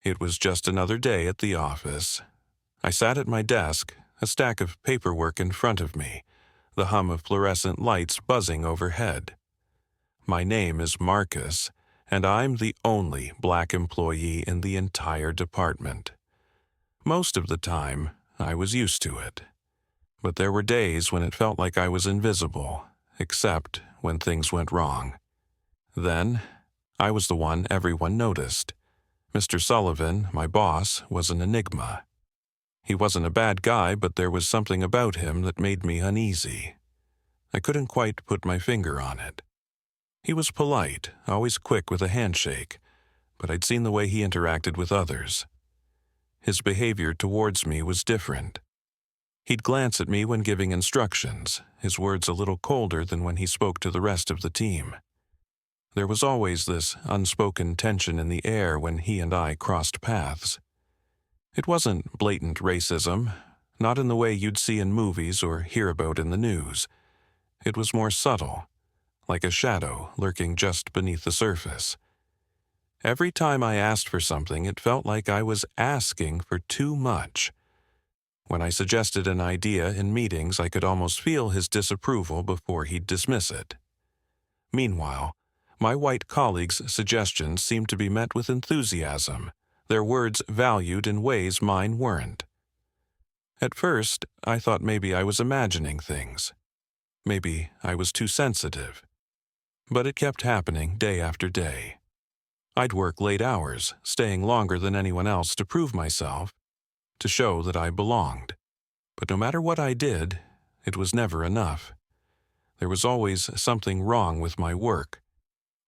It was just another day at the office. I sat at my desk, a stack of paperwork in front of me, the hum of fluorescent lights buzzing overhead. My name is Marcus, and I'm the only black employee in the entire department. Most of the time, I was used to it. But there were days when it felt like I was invisible, except when things went wrong. Then, I was the one everyone noticed. Mr. Sullivan, my boss, was an enigma. He wasn't a bad guy, but there was something about him that made me uneasy. I couldn't quite put my finger on it. He was polite, always quick with a handshake, but I'd seen the way he interacted with others. His behavior towards me was different. He'd glance at me when giving instructions, his words a little colder than when he spoke to the rest of the team. There was always this unspoken tension in the air when he and I crossed paths. It wasn't blatant racism, not in the way you'd see in movies or hear about in the news. It was more subtle, like a shadow lurking just beneath the surface. Every time I asked for something, it felt like I was asking for too much. When I suggested an idea in meetings, I could almost feel his disapproval before he'd dismiss it. Meanwhile, my white colleagues' suggestions seemed to be met with enthusiasm, their words valued in ways mine weren't. At first, I thought maybe I was imagining things. Maybe I was too sensitive. But it kept happening day after day. I'd work late hours, staying longer than anyone else to prove myself, to show that I belonged. But no matter what I did, it was never enough. There was always something wrong with my work.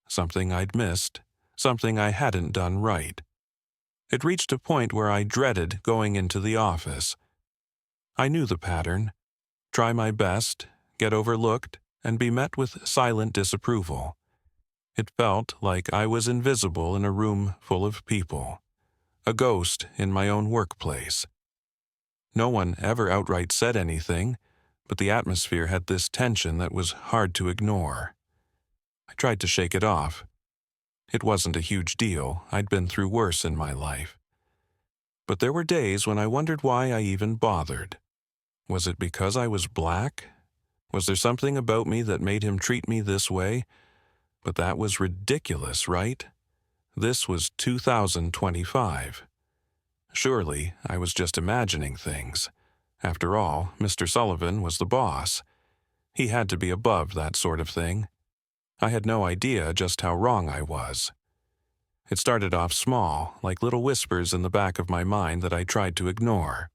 Something I'd missed, something I hadn't done right. It reached a point where I dreaded going into the office. I knew the pattern. Try my best, get overlooked, and be met with silent disapproval. It felt like I was invisible in a room full of people, a ghost in my own workplace. No one ever outright said anything, but the atmosphere had this tension that was hard to ignore. I tried to shake it off. It wasn't a huge deal. I'd been through worse in my life. But there were days when I wondered why I even bothered. Was it because I was black? Was there something about me that made him treat me this way? But that was ridiculous, right? This was 2025. Surely I was just imagining things. After all, Mr. Sullivan was the boss. He had to be above that sort of thing. I had no idea just how wrong I was. It started off small, like little whispers in the back of my mind that I tried to ignore.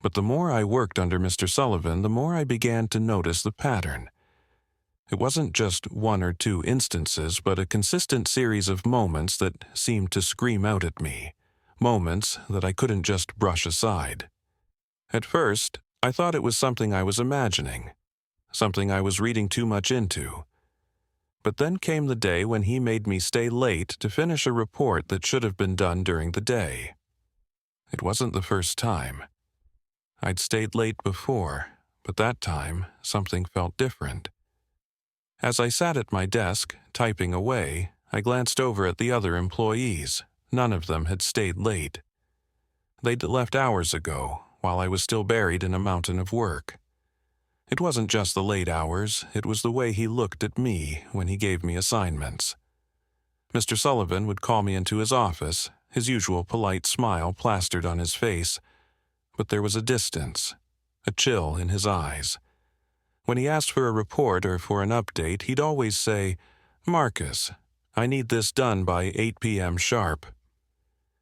But the more I worked under Mr. Sullivan, the more I began to notice the pattern. It wasn't just one or two instances, but a consistent series of moments that seemed to scream out at me, moments that I couldn't just brush aside. At first, I thought it was something I was imagining, something I was reading too much into. But then came the day when he made me stay late to finish a report that should have been done during the day. It wasn't the first time. I'd stayed late before, but that time something felt different. As I sat at my desk, typing away, I glanced over at the other employees. None of them had stayed late. They'd left hours ago, while I was still buried in a mountain of work. It wasn't just the late hours, it was the way he looked at me when he gave me assignments. Mr. Sullivan would call me into his office, his usual polite smile plastered on his face, but there was a distance, a chill in his eyes. When he asked for a report or for an update, he'd always say, "Marcus, I need this done by 8 p.m. sharp."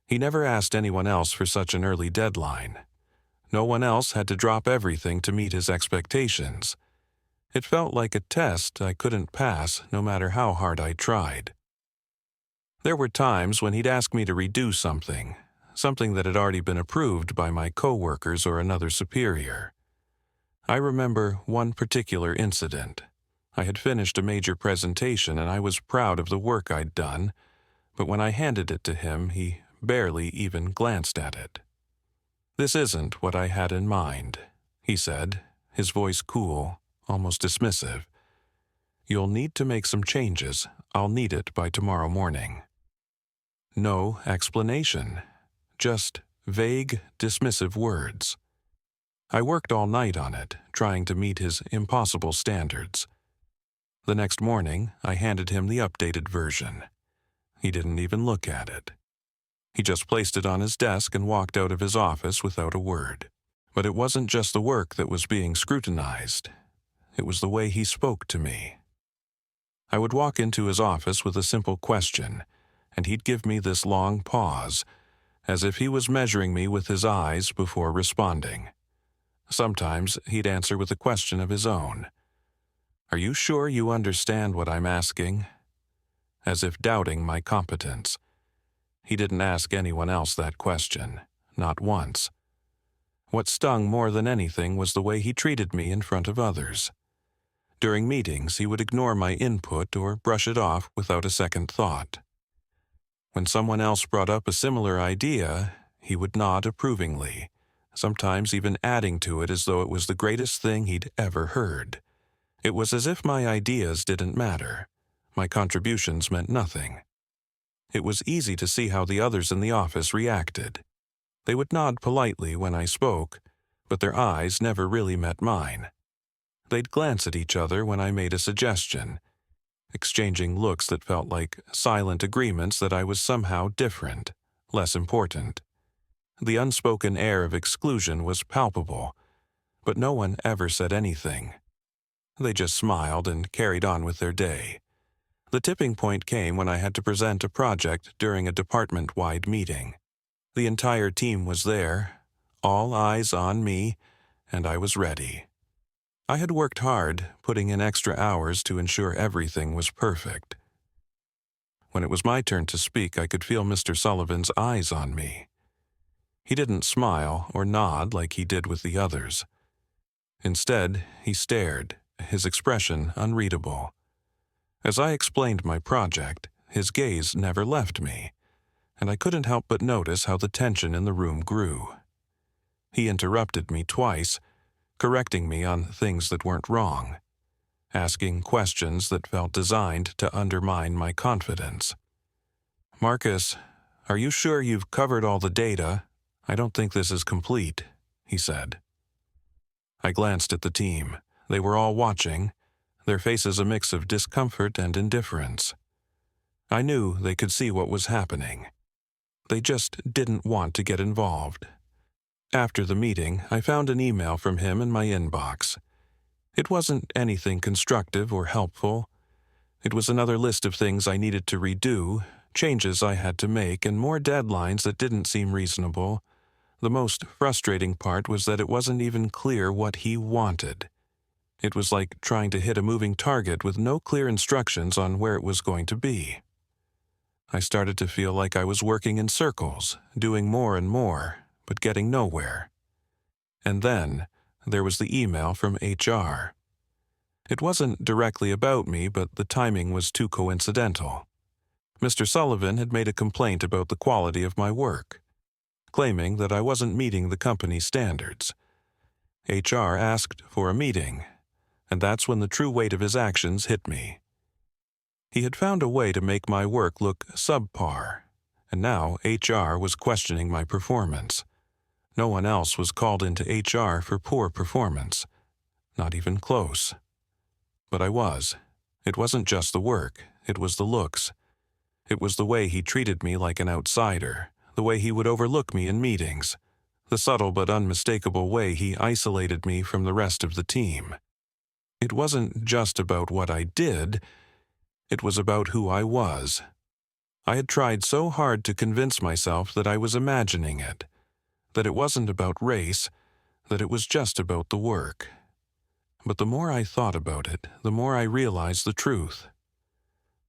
He never asked anyone else for such an early deadline. No one else had to drop everything to meet his expectations. It felt like a test I couldn't pass no matter how hard I tried. There were times when he'd ask me to redo something that had already been approved by my coworkers or another superior. I remember one particular incident. I had finished a major presentation and I was proud of the work I'd done, but when I handed it to him, he barely even glanced at it. "This isn't what I had in mind," he said, his voice cool, almost dismissive. "You'll need to make some changes. I'll need it by tomorrow morning." No explanation, just vague, dismissive words. I worked all night on it, trying to meet his impossible standards. The next morning, I handed him the updated version. He didn't even look at it. He just placed it on his desk and walked out of his office without a word. But it wasn't just the work that was being scrutinized. It was the way he spoke to me. I would walk into his office with a simple question, and he'd give me this long pause, as if he was measuring me with his eyes before responding. Sometimes he'd answer with a question of his own. "Are you sure you understand what I'm asking?" As if doubting my competence. He didn't ask anyone else that question, not once. What stung more than anything was the way he treated me in front of others. During meetings, he would ignore my input or brush it off without a second thought. When someone else brought up a similar idea, he would nod approvingly, sometimes even adding to it as though it was the greatest thing he'd ever heard. It was as if my ideas didn't matter. My contributions meant nothing. It was easy to see how the others in the office reacted. They would nod politely when I spoke, but their eyes never really met mine. They'd glance at each other when I made a suggestion, exchanging looks that felt like silent agreements that I was somehow different, less important. The unspoken air of exclusion was palpable, but no one ever said anything. They just smiled and carried on with their day. The tipping point came when I had to present a project during a department-wide meeting. The entire team was there, all eyes on me, and I was ready. I had worked hard, putting in extra hours to ensure everything was perfect. When it was my turn to speak, I could feel Mr. Sullivan's eyes on me. He didn't smile or nod like he did with the others. Instead, he stared, his expression unreadable. As I explained my project, his gaze never left me, and I couldn't help but notice how the tension in the room grew. He interrupted me twice, correcting me on things that weren't wrong, asking questions that felt designed to undermine my confidence. "Marcus, are you sure you've covered all the data? I don't think this is complete," he said. I glanced at the team. They were all watching, their faces a mix of discomfort and indifference. I knew they could see what was happening. They just didn't want to get involved. After the meeting, I found an email from him in my inbox. It wasn't anything constructive or helpful. It was another list of things I needed to redo, changes I had to make, and more deadlines that didn't seem reasonable. The most frustrating part was that it wasn't even clear what he wanted. It was like trying to hit a moving target with no clear instructions on where it was going to be. I started to feel like I was working in circles, doing more and more, but getting nowhere. And then there was the email from HR. It wasn't directly about me, but the timing was too coincidental. Mr. Sullivan had made a complaint about the quality of my work, claiming that I wasn't meeting the company's standards. HR asked for a meeting, and that's when the true weight of his actions hit me. He had found a way to make my work look subpar, and now HR was questioning my performance. No one else was called into HR for poor performance, not even close. But I was. It wasn't just the work, it was the looks. It was the way he treated me like an outsider, the way he would overlook me in meetings, the subtle but unmistakable way he isolated me from the rest of the team. It wasn't just about what I did, it was about who I was. I had tried so hard to convince myself that I was imagining it, that it wasn't about race, that it was just about the work. But the more I thought about it, the more I realized the truth.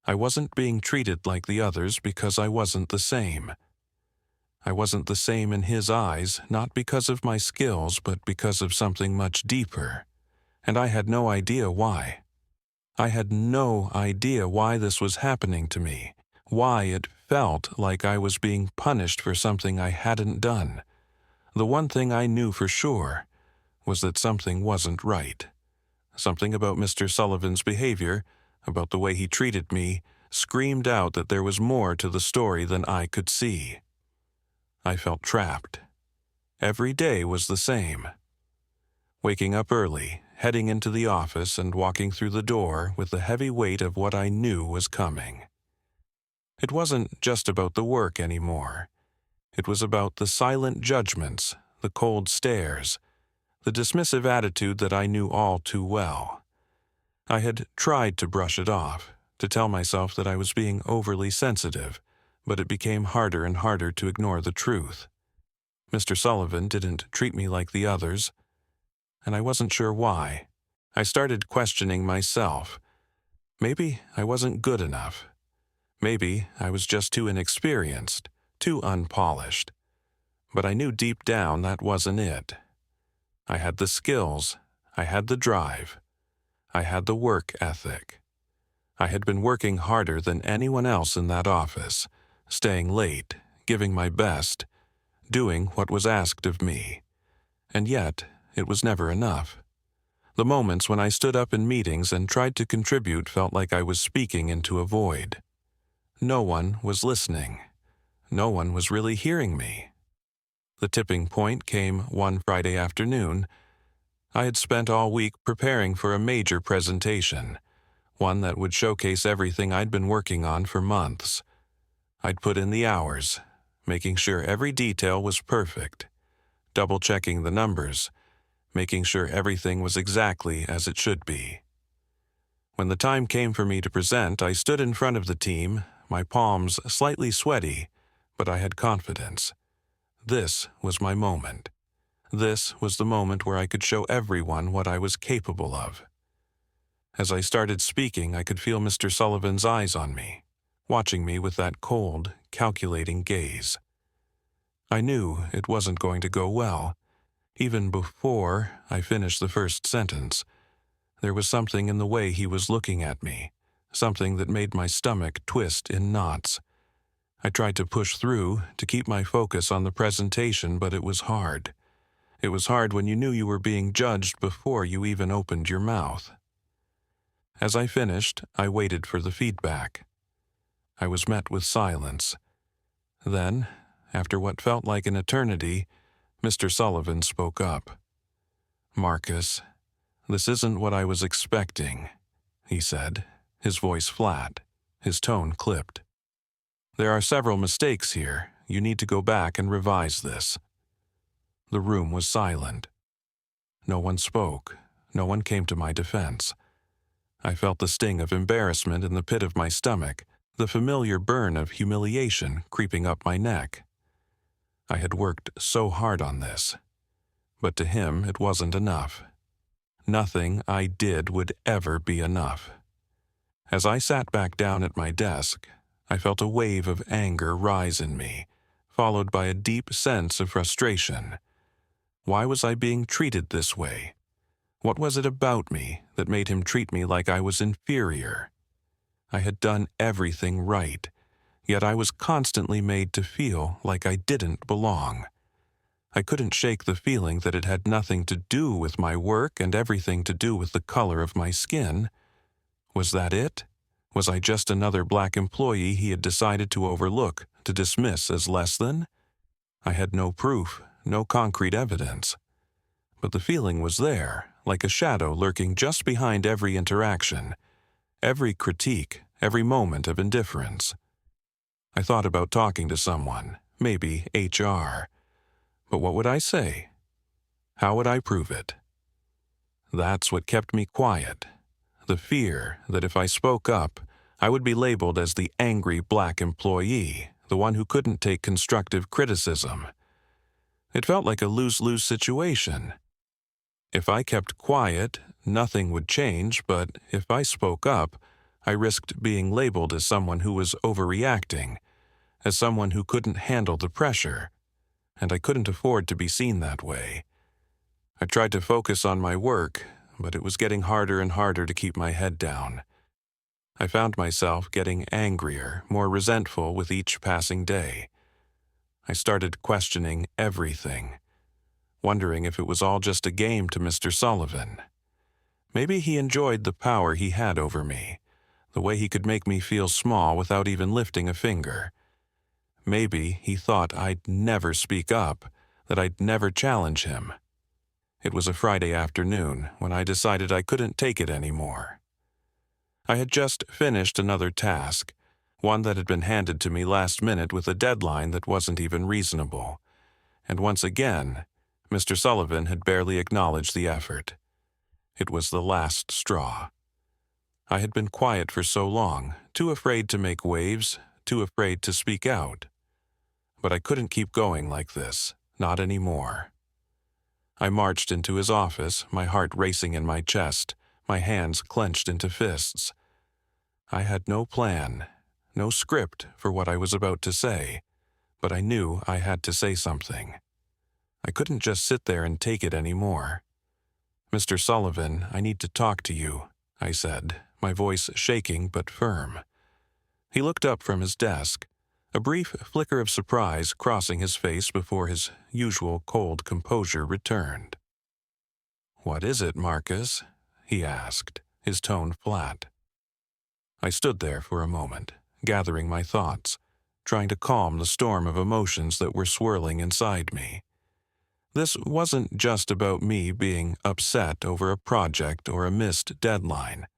I wasn't being treated like the others because I wasn't the same. I wasn't the same in his eyes, not because of my skills, but because of something much deeper. And I had no idea why. I had no idea why this was happening to me, why it felt like I was being punished for something I hadn't done. The one thing I knew for sure was that something wasn't right. Something about Mr. Sullivan's behavior, about the way he treated me, screamed out that there was more to the story than I could see. I felt trapped. Every day was the same. Waking up early, heading into the office and walking through the door with the heavy weight of what I knew was coming. It wasn't just about the work anymore. It was about the silent judgments, the cold stares, the dismissive attitude that I knew all too well. I had tried to brush it off, to tell myself that I was being overly sensitive, but it became harder and harder to ignore the truth. Mr. Sullivan didn't treat me like the others, and I wasn't sure why. I started questioning myself. Maybe I wasn't good enough. Maybe I was just too inexperienced, too unpolished. But I knew deep down that wasn't it. I had the skills, I had the drive, I had the work ethic. I had been working harder than anyone else in that office, staying late, giving my best, doing what was asked of me. And yet, it was never enough. The moments when I stood up in meetings and tried to contribute felt like I was speaking into a void. No one was listening. No one was really hearing me. The tipping point came one Friday afternoon. I had spent all week preparing for a major presentation, one that would showcase everything I'd been working on for months. I'd put in the hours, making sure every detail was perfect, double-checking the numbers, making sure everything was exactly as it should be. When the time came for me to present, I stood in front of the team, my palms slightly sweaty, but I had confidence. This was my moment. This was the moment where I could show everyone what I was capable of. As I started speaking, I could feel Mr. Sullivan's eyes on me, watching me with that cold, calculating gaze. I knew it wasn't going to go well. Even before I finished the first sentence, there was something in the way he was looking at me, something that made my stomach twist in knots. I tried to push through, to keep my focus on the presentation, but it was hard. It was hard when you knew you were being judged before you even opened your mouth. As I finished, I waited for the feedback. I was met with silence. Then, after what felt like an eternity, Mr. Sullivan spoke up. "Marcus, this isn't what I was expecting," he said, his voice flat, his tone clipped. "There are several mistakes here. You need to go back and revise this." The room was silent. No one spoke. No one came to my defense. I felt the sting of embarrassment in the pit of my stomach, the familiar burn of humiliation creeping up my neck. I had worked so hard on this, but to him it wasn't enough. Nothing I did would ever be enough. As I sat back down at my desk, I felt a wave of anger rise in me, followed by a deep sense of frustration. Why was I being treated this way? What was it about me that made him treat me like I was inferior? I had done everything right, yet I was constantly made to feel like I didn't belong. I couldn't shake the feeling that it had nothing to do with my work and everything to do with the color of my skin. Was that it? Was I just another black employee he had decided to overlook, to dismiss as less than? I had no proof, no concrete evidence. But the feeling was there, like a shadow lurking just behind every interaction, every critique, every moment of indifference. I thought about talking to someone, maybe HR. But what would I say? How would I prove it? That's what kept me quiet. The fear that if I spoke up, I would be labeled as the angry black employee, the one who couldn't take constructive criticism. It felt like a lose-lose situation. If I kept quiet, nothing would change, but if I spoke up, I risked being labeled as someone who was overreacting, as someone who couldn't handle the pressure, and I couldn't afford to be seen that way. I tried to focus on my work, but it was getting harder and harder to keep my head down. I found myself getting angrier, more resentful with each passing day. I started questioning everything, wondering if it was all just a game to Mr. Sullivan. Maybe he enjoyed the power he had over me, the way he could make me feel small without even lifting a finger. Maybe he thought I'd never speak up, that I'd never challenge him. It was a Friday afternoon when I decided I couldn't take it anymore. I had just finished another task, one that had been handed to me last minute with a deadline that wasn't even reasonable. And once again, Mr. Sullivan had barely acknowledged the effort. It was the last straw. I had been quiet for so long, too afraid to make waves, too afraid to speak out. But I couldn't keep going like this, not anymore. I marched into his office, my heart racing in my chest, my hands clenched into fists. I had no plan, no script for what I was about to say, but I knew I had to say something. I couldn't just sit there and take it anymore. "Mr. Sullivan, I need to talk to you," I said, my voice shaking but firm. He looked up from his desk, a brief flicker of surprise crossing his face before his usual cold composure returned. "What is it, Marcus?" he asked, his tone flat. I stood there for a moment, gathering my thoughts, trying to calm the storm of emotions that were swirling inside me. This wasn't just about me being upset over a project or a missed deadline.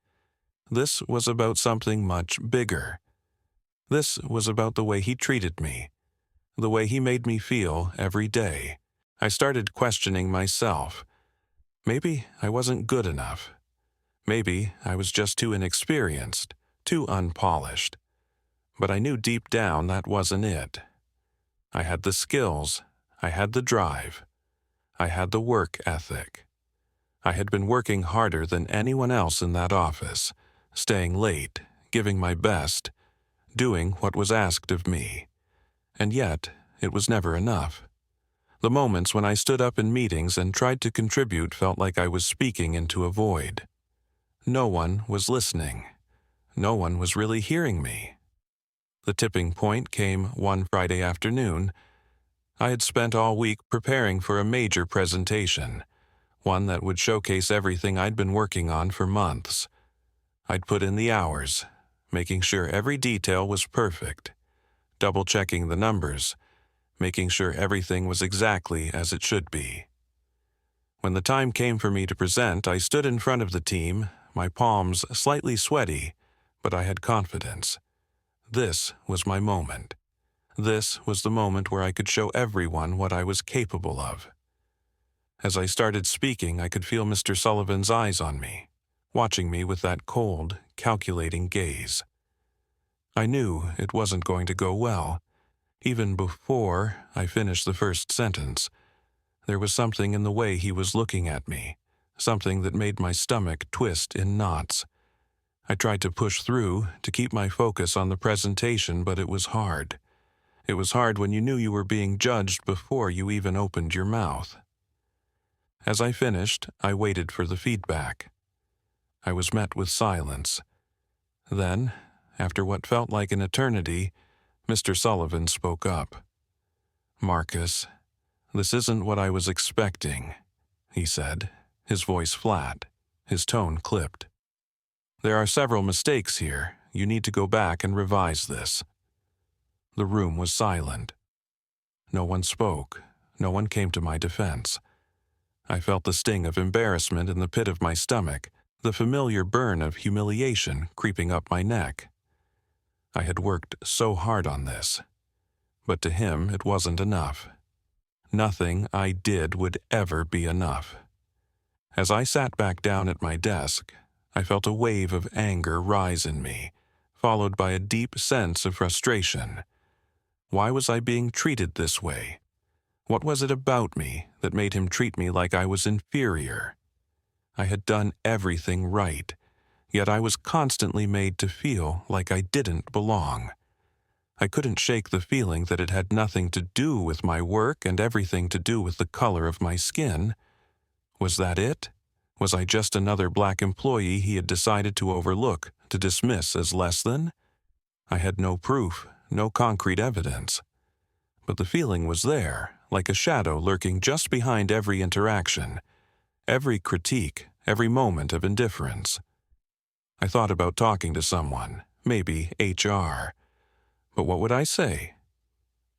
This was about something much bigger. This was about the way he treated me, the way he made me feel every day. I started questioning myself. Maybe I wasn't good enough. Maybe I was just too inexperienced, too unpolished. But I knew deep down that wasn't it. I had the skills, I had the drive, I had the work ethic. I had been working harder than anyone else in that office, staying late, giving my best, doing what was asked of me. And yet, it was never enough. The moments when I stood up in meetings and tried to contribute felt like I was speaking into a void. No one was listening. No one was really hearing me. The tipping point came one Friday afternoon. I had spent all week preparing for a major presentation, one that would showcase everything I'd been working on for months. I'd put in the hours, making sure every detail was perfect, double-checking the numbers, making sure everything was exactly as it should be. When the time came for me to present, I stood in front of the team, my palms slightly sweaty, but I had confidence. This was my moment. This was the moment where I could show everyone what I was capable of. As I started speaking, I could feel Mr. Sullivan's eyes on me, watching me with that cold, calculating gaze. I knew it wasn't going to go well. Even before I finished the first sentence, there was something in the way he was looking at me, something that made my stomach twist in knots. I tried to push through, to keep my focus on the presentation, but it was hard. It was hard when you knew you were being judged before you even opened your mouth. As I finished, I waited for the feedback. I was met with silence. Then, after what felt like an eternity, Mr. Sullivan spoke up. "Marcus, this isn't what I was expecting," he said, his voice flat, his tone clipped. "There are several mistakes here. You need to go back and revise this." The room was silent. No one spoke. No one came to my defense. I felt the sting of embarrassment in the pit of my stomach, the familiar burn of humiliation creeping up my neck. I had worked so hard on this, but to him it wasn't enough. Nothing I did would ever be enough. As I sat back down at my desk, I felt a wave of anger rise in me, followed by a deep sense of frustration. Why was I being treated this way? What was it about me that made him treat me like I was inferior? I had done everything right, yet I was constantly made to feel like I didn't belong. I couldn't shake the feeling that it had nothing to do with my work and everything to do with the color of my skin. Was that it? Was I just another black employee he had decided to overlook, to dismiss as less than? I had no proof, no concrete evidence. But the feeling was there, like a shadow lurking just behind every interaction, every critique, every moment of indifference. I thought about talking to someone, maybe HR. But what would I say?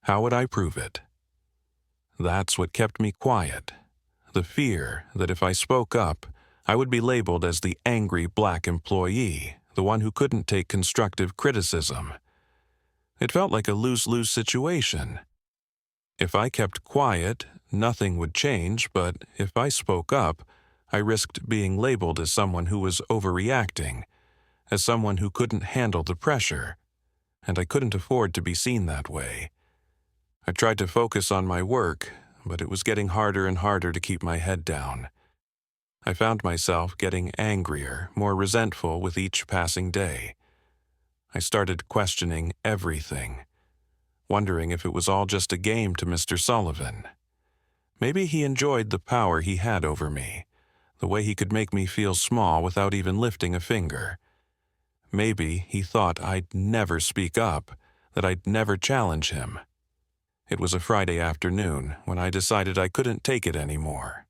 How would I prove it? That's what kept me quiet. The fear that if I spoke up, I would be labeled as the angry black employee, the one who couldn't take constructive criticism. It felt like a lose-lose situation. If I kept quiet, nothing would change, but if I spoke up, I risked being labeled as someone who was overreacting, as someone who couldn't handle the pressure, and I couldn't afford to be seen that way. I tried to focus on my work, but it was getting harder and harder to keep my head down. I found myself getting angrier, more resentful with each passing day. I started questioning everything, wondering if it was all just a game to Mr. Sullivan. Maybe he enjoyed the power he had over me, the way he could make me feel small without even lifting a finger. Maybe he thought I'd never speak up, that I'd never challenge him. It was a Friday afternoon when I decided I couldn't take it anymore.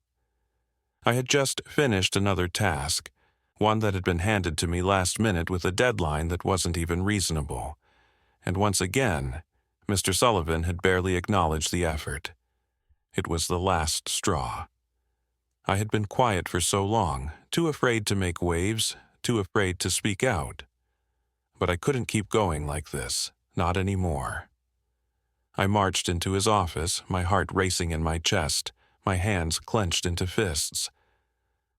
I had just finished another task, one that had been handed to me last minute with a deadline that wasn't even reasonable. And once again, Mr. Sullivan had barely acknowledged the effort. It was the last straw. I had been quiet for so long, too afraid to make waves, too afraid to speak out. But I couldn't keep going like this, not anymore. I marched into his office, my heart racing in my chest, my hands clenched into fists.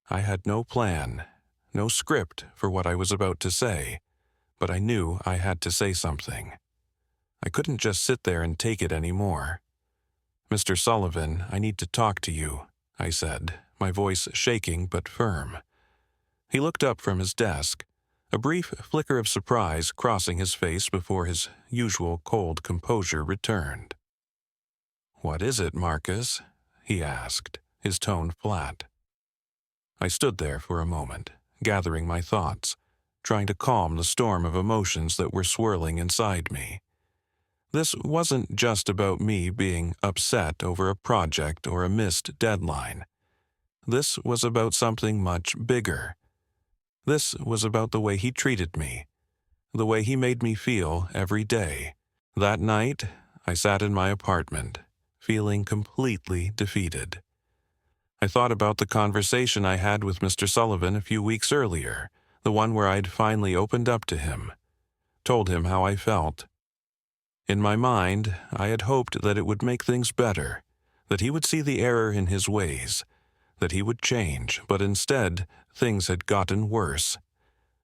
I had no plan, no script for what I was about to say, but I knew I had to say something. I couldn't just sit there and take it anymore. "Mr. Sullivan, I need to talk to you," I said, my voice shaking but firm. He looked up from his desk, a brief flicker of surprise crossing his face before his usual cold composure returned. "What is it, Marcus?" he asked, his tone flat. I stood there for a moment, gathering my thoughts, trying to calm the storm of emotions that were swirling inside me. This wasn't just about me being upset over a project or a missed deadline. This was about something much bigger. This was about the way he treated me, the way he made me feel every day. That night, I sat in my apartment, feeling completely defeated. I thought about the conversation I had with Mr. Sullivan a few weeks earlier, the one where I'd finally opened up to him, told him how I felt. In my mind, I had hoped that it would make things better, that he would see the error in his ways, that he would change, but instead, things had gotten worse.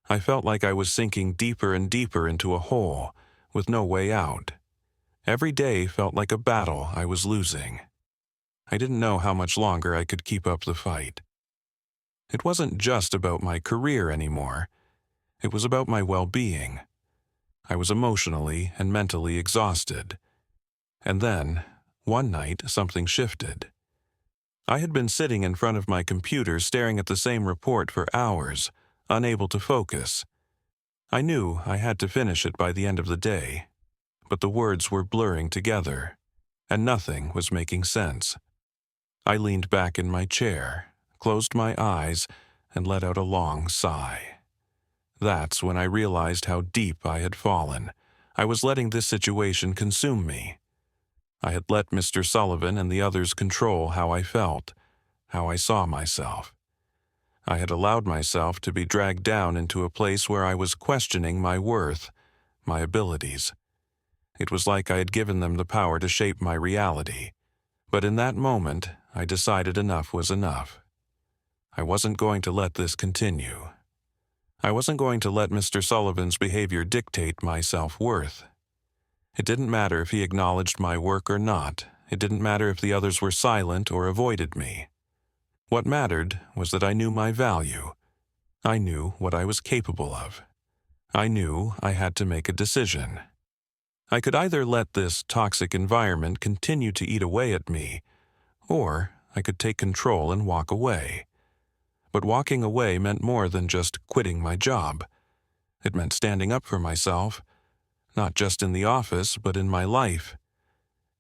I felt like I was sinking deeper and deeper into a hole, with no way out. Every day felt like a battle I was losing. I didn't know how much longer I could keep up the fight. It wasn't just about my career anymore. It was about my well-being. I was emotionally and mentally exhausted. And then, one night, something shifted. I had been sitting in front of my computer staring at the same report for hours, unable to focus. I knew I had to finish it by the end of the day, but the words were blurring together, and nothing was making sense. I leaned back in my chair, closed my eyes, and let out a long sigh. That's when I realized how deep I had fallen. I was letting this situation consume me. I had let Mr. Sullivan and the others control how I felt, how I saw myself. I had allowed myself to be dragged down into a place where I was questioning my worth, my abilities. It was like I had given them the power to shape my reality. But in that moment, I decided enough was enough. I wasn't going to let this continue. I wasn't going to let Mr. Sullivan's behavior dictate my self-worth. It didn't matter if he acknowledged my work or not. It didn't matter if the others were silent or avoided me. What mattered was that I knew my value. I knew what I was capable of. I knew I had to make a decision. I could either let this toxic environment continue to eat away at me, or I could take control and walk away. But walking away meant more than just quitting my job. It meant standing up for myself, not just in the office, but in my life.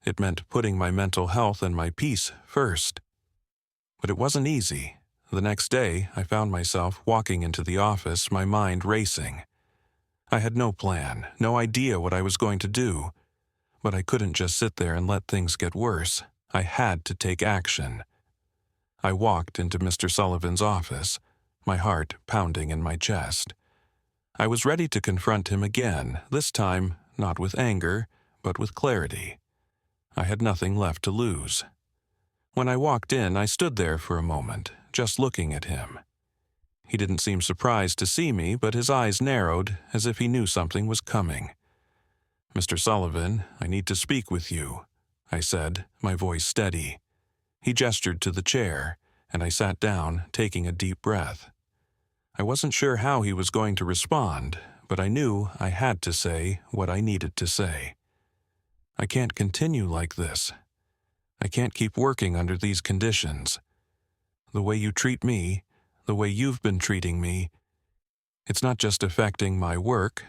It meant putting my mental health and my peace first. But it wasn't easy. The next day, I found myself walking into the office, my mind racing. I had no plan, no idea what I was going to do. But I couldn't just sit there and let things get worse. I had to take action. I walked into Mr. Sullivan's office, my heart pounding in my chest. I was ready to confront him again, this time not with anger, but with clarity. I had nothing left to lose. When I walked in, I stood there for a moment, just looking at him. He didn't seem surprised to see me, but his eyes narrowed as if he knew something was coming. "Mr. Sullivan, I need to speak with you," I said, my voice steady. He gestured to the chair, and I sat down, taking a deep breath. I wasn't sure how he was going to respond, but I knew I had to say what I needed to say. "I can't continue like this. I can't keep working under these conditions. The way you treat me, the way you've been treating me, it's not just affecting my work,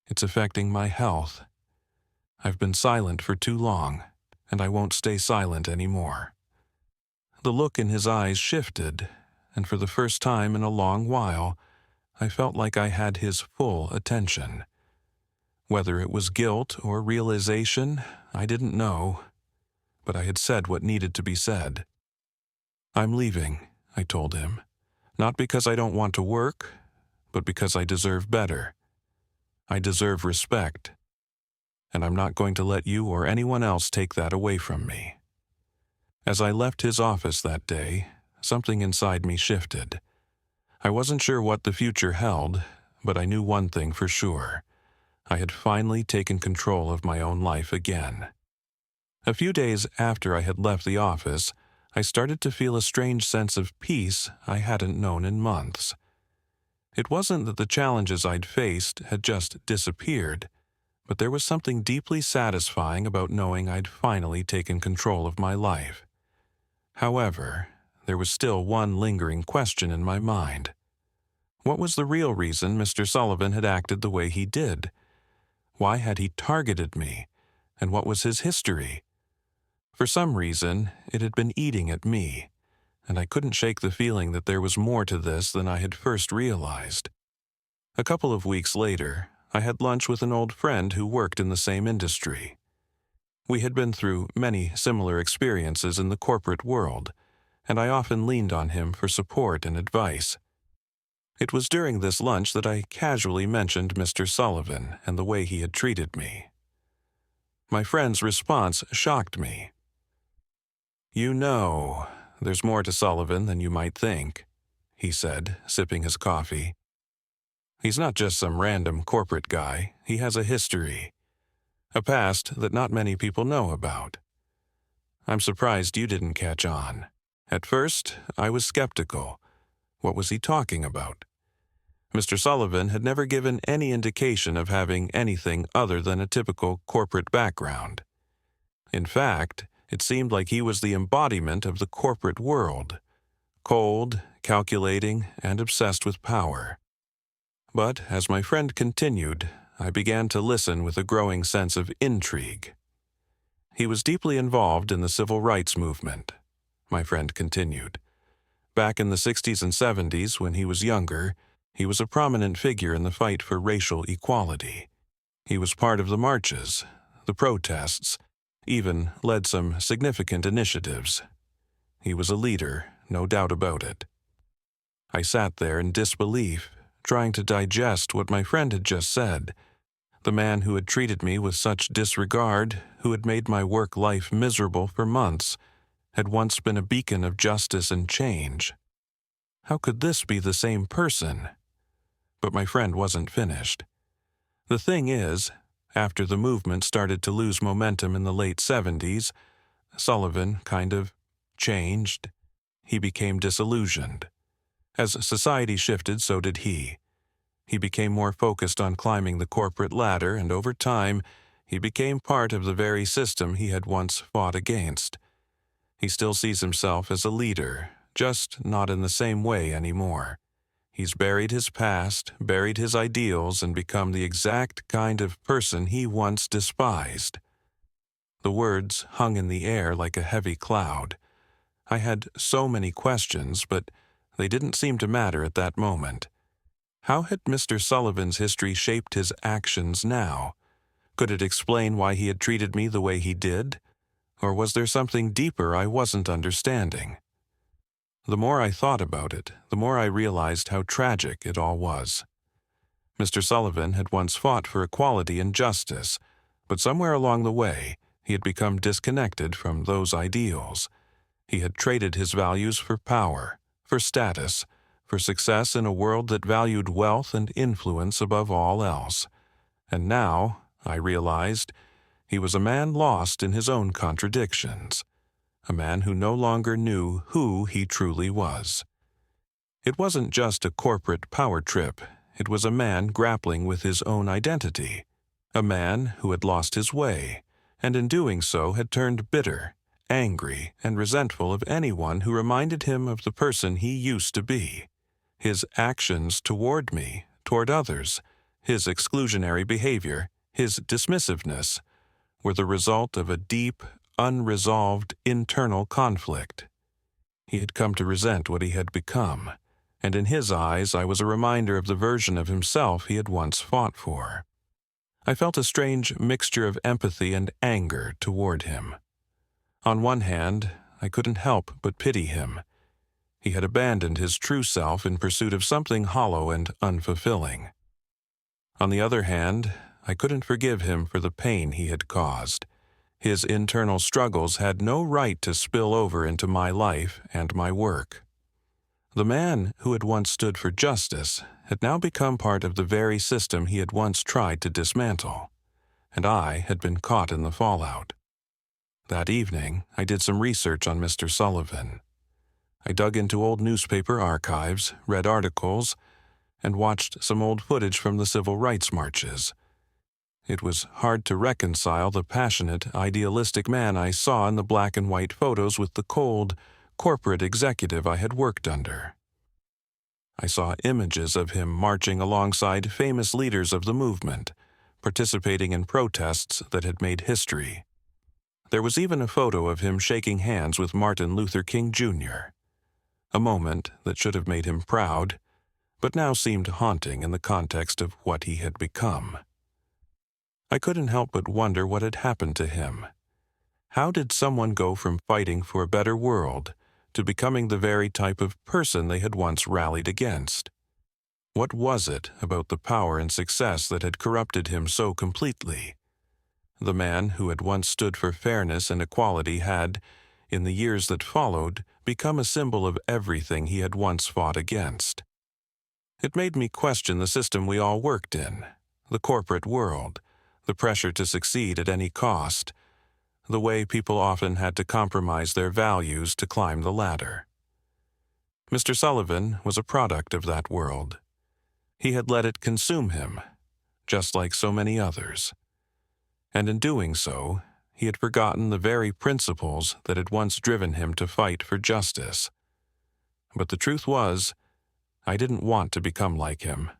it's affecting my health. I've been silent for too long, and I won't stay silent anymore." The look in his eyes shifted, and for the first time in a long while, I felt like I had his full attention. Whether it was guilt or realization, I didn't know, but I had said what needed to be said. "I'm leaving," I told him, "not because I don't want to work, but because I deserve better. I deserve respect, and I'm not going to let you or anyone else take that away from me." As I left his office that day, something inside me shifted. I wasn't sure what the future held, but I knew one thing for sure. I had finally taken control of my own life again. A few days after I had left the office, I started to feel a strange sense of peace I hadn't known in months. It wasn't that the challenges I'd faced had just disappeared, but there was something deeply satisfying about knowing I'd finally taken control of my life. However, there was still one lingering question in my mind. What was the real reason Mr. Sullivan had acted the way he did? Why had he targeted me, and what was his history? For some reason, it had been eating at me, and I couldn't shake the feeling that there was more to this than I had first realized. A couple of weeks later, I had lunch with an old friend who worked in the same industry. We had been through many similar experiences in the corporate world, and I often leaned on him for support and advice. It was during this lunch that I casually mentioned Mr. Sullivan and the way he had treated me. My friend's response shocked me. "You know, there's more to Sullivan than you might think," he said, sipping his coffee. "He's not just some random corporate guy. He has a history. A past that not many people know about. I'm surprised you didn't catch on. At first, I was skeptical. What was he talking about? Mr. Sullivan had never given any indication of having anything other than a typical corporate background. In fact, it seemed like he was the embodiment of the corporate world, cold, calculating, and obsessed with power. But as my friend continued, I began to listen with a growing sense of intrigue. He was deeply involved in the civil rights movement, my friend continued. Back in the 60s and 70s, when he was younger, he was a prominent figure in the fight for racial equality. He was part of the marches, the protests, even led some significant initiatives. He was a leader, no doubt about it. I sat there in disbelief, trying to digest what my friend had just said. The man who had treated me with such disregard, who had made my work life miserable for months, had once been a beacon of justice and change. How could this be the same person? But my friend wasn't finished. The thing is, after the movement started to lose momentum in the late 70s, Sullivan kind of changed. He became disillusioned. As society shifted, so did he. He became more focused on climbing the corporate ladder, and over time, he became part of the very system he had once fought against. He still sees himself as a leader, just not in the same way anymore. He's buried his past, buried his ideals, and become the exact kind of person he once despised. The words hung in the air like a heavy cloud. I had so many questions, but they didn't seem to matter at that moment. How had Mr. Sullivan's history shaped his actions now? Could it explain why he had treated me the way he did? Or was there something deeper I wasn't understanding? The more I thought about it, the more I realized how tragic it all was. Mr. Sullivan had once fought for equality and justice, but somewhere along the way, he had become disconnected from those ideals. He had traded his values for power, for status, for success in a world that valued wealth and influence above all else. And now, I realized, he was a man lost in his own contradictions, a man who no longer knew who he truly was. It wasn't just a corporate power trip, it was a man grappling with his own identity, a man who had lost his way, and in doing so had turned bitter, angry, and resentful of anyone who reminded him of the person he used to be. His actions toward me, toward others, his exclusionary behavior, his dismissiveness, were the result of a deep, unresolved internal conflict. He had come to resent what he had become, and in his eyes I was a reminder of the version of himself he had once fought for. I felt a strange mixture of empathy and anger toward him. On one hand, I couldn't help but pity him. He had abandoned his true self in pursuit of something hollow and unfulfilling. On the other hand, I couldn't forgive him for the pain he had caused. His internal struggles had no right to spill over into my life and my work. The man who had once stood for justice had now become part of the very system he had once tried to dismantle, and I had been caught in the fallout. That evening, I did some research on Mr. Sullivan. I dug into old newspaper archives, read articles, and watched some old footage from the civil rights marches. It was hard to reconcile the passionate, idealistic man I saw in the black and white photos with the cold, corporate executive I had worked under. I saw images of him marching alongside famous leaders of the movement, participating in protests that had made history. There was even a photo of him shaking hands with Martin Luther King Jr., a moment that should have made him proud, but now seemed haunting in the context of what he had become. I couldn't help but wonder what had happened to him. How did someone go from fighting for a better world to becoming the very type of person they had once rallied against? What was it about the power and success that had corrupted him so completely? The man who had once stood for fairness and equality had, in the years that followed, become a symbol of everything he had once fought against. It made me question the system we all worked in, the corporate world, the pressure to succeed at any cost, the way people often had to compromise their values to climb the ladder. Mr. Sullivan was a product of that world. He had let it consume him, just like so many others. And in doing so, he had forgotten the very principles that had once driven him to fight for justice. But the truth was, I didn't want to become like him.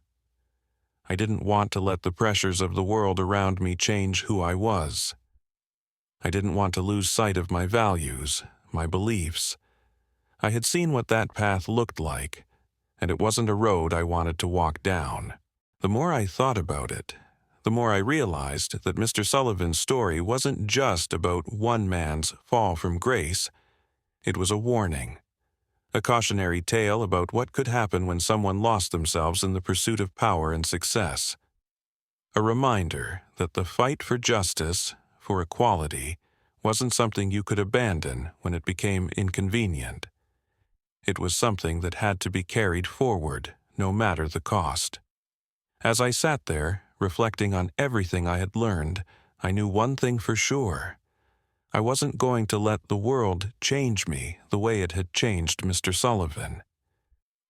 I didn't want to let the pressures of the world around me change who I was. I didn't want to lose sight of my values, my beliefs. I had seen what that path looked like, and it wasn't a road I wanted to walk down. The more I thought about it, the more I realized that Mr. Sullivan's story wasn't just about one man's fall from grace. It was a warning, a cautionary tale about what could happen when someone lost themselves in the pursuit of power and success. A reminder that the fight for justice, for equality, wasn't something you could abandon when it became inconvenient. It was something that had to be carried forward, no matter the cost. As I sat there, reflecting on everything I had learned, I knew one thing for sure. I wasn't going to let the world change me the way it had changed Mr. Sullivan.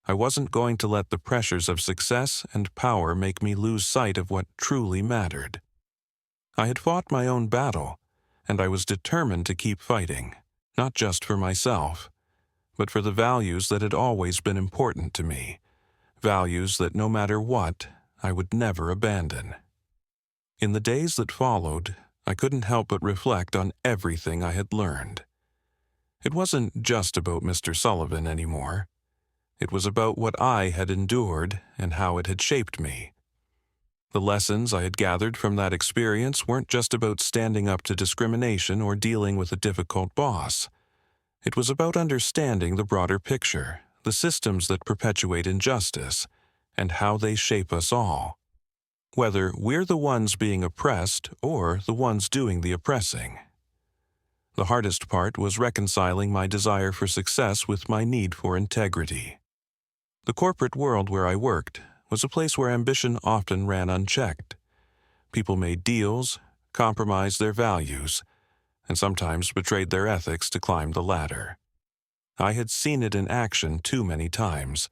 I wasn't going to let the pressures of success and power make me lose sight of what truly mattered. I had fought my own battle, and I was determined to keep fighting, not just for myself, but for the values that had always been important to me, values that no matter what, I would never abandon. In the days that followed, I couldn't help but reflect on everything I had learned. It wasn't just about Mr. Sullivan anymore. It was about what I had endured and how it had shaped me. The lessons I had gathered from that experience weren't just about standing up to discrimination or dealing with a difficult boss. It was about understanding the broader picture, the systems that perpetuate injustice, and how they shape us all. Whether we're the ones being oppressed or the ones doing the oppressing. The hardest part was reconciling my desire for success with my need for integrity. The corporate world where I worked was a place where ambition often ran unchecked. People made deals, compromised their values, and sometimes betrayed their ethics to climb the ladder. I had seen it in action too many times,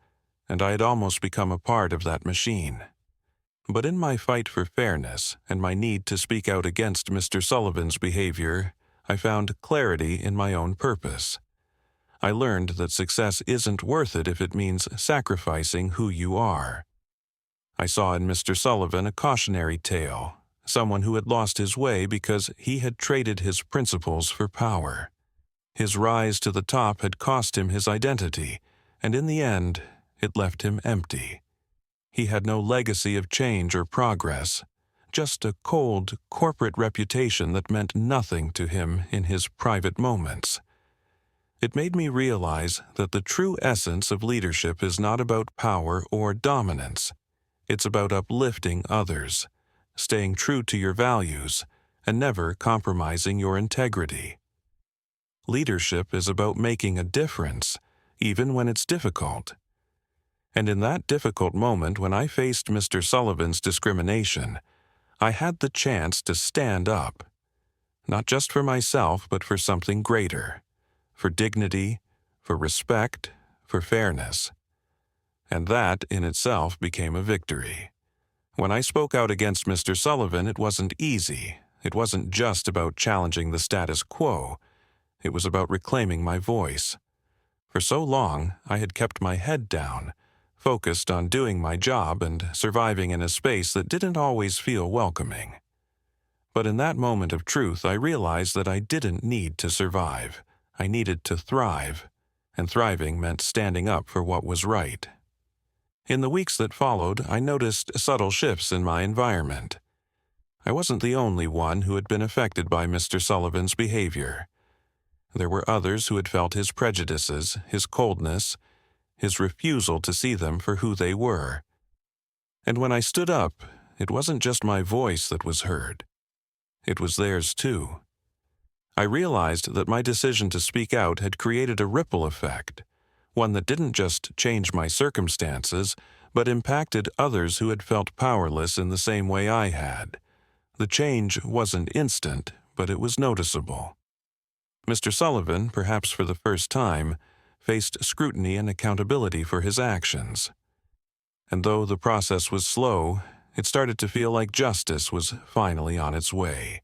and I had almost become a part of that machine. But in my fight for fairness and my need to speak out against Mr. Sullivan's behavior, I found clarity in my own purpose. I learned that success isn't worth it if it means sacrificing who you are. I saw in Mr. Sullivan a cautionary tale, someone who had lost his way because he had traded his principles for power. His rise to the top had cost him his identity, and in the end, it left him empty. He had no legacy of change or progress, just a cold, corporate reputation that meant nothing to him in his private moments. It made me realize that the true essence of leadership is not about power or dominance. It's about uplifting others, staying true to your values, and never compromising your integrity. Leadership is about making a difference, even when it's difficult. And in that difficult moment when I faced Mr. Sullivan's discrimination, I had the chance to stand up, not just for myself, but for something greater, for dignity, for respect, for fairness. And that in itself became a victory. When I spoke out against Mr. Sullivan, it wasn't easy. It wasn't just about challenging the status quo. It was about reclaiming my voice. For so long, I had kept my head down, focused on doing my job and surviving in a space that didn't always feel welcoming. But in that moment of truth, I realized that I didn't need to survive. I needed to thrive, and thriving meant standing up for what was right. In the weeks that followed, I noticed subtle shifts in my environment. I wasn't the only one who had been affected by Mr. Sullivan's behavior. There were others who had felt his prejudices, his coldness, his refusal to see them for who they were. And when I stood up, it wasn't just my voice that was heard. It was theirs too. I realized that my decision to speak out had created a ripple effect, one that didn't just change my circumstances, but impacted others who had felt powerless in the same way I had. The change wasn't instant, but it was noticeable. Mr. Sullivan, perhaps for the first time, faced scrutiny and accountability for his actions. And though the process was slow, it started to feel like justice was finally on its way.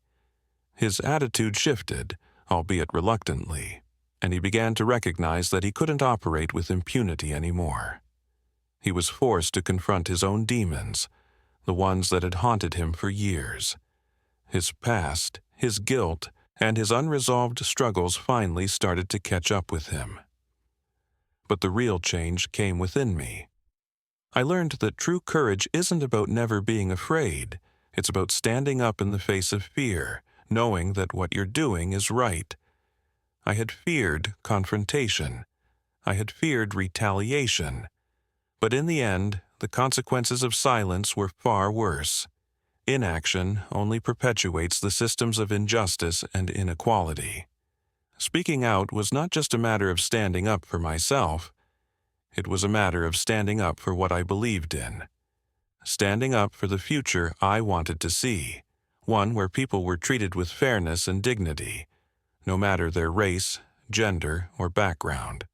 His attitude shifted, albeit reluctantly, and he began to recognize that he couldn't operate with impunity anymore. He was forced to confront his own demons, the ones that had haunted him for years. His past, his guilt, and his unresolved struggles finally started to catch up with him. But the real change came within me. I learned that true courage isn't about never being afraid. It's about standing up in the face of fear, knowing that what you're doing is right. I had feared confrontation. I had feared retaliation. But in the end, the consequences of silence were far worse. Inaction only perpetuates the systems of injustice and inequality. Speaking out was not just a matter of standing up for myself. It was a matter of standing up for what I believed in. Standing up for the future I wanted to see, one where people were treated with fairness and dignity, no matter their race, gender, or background.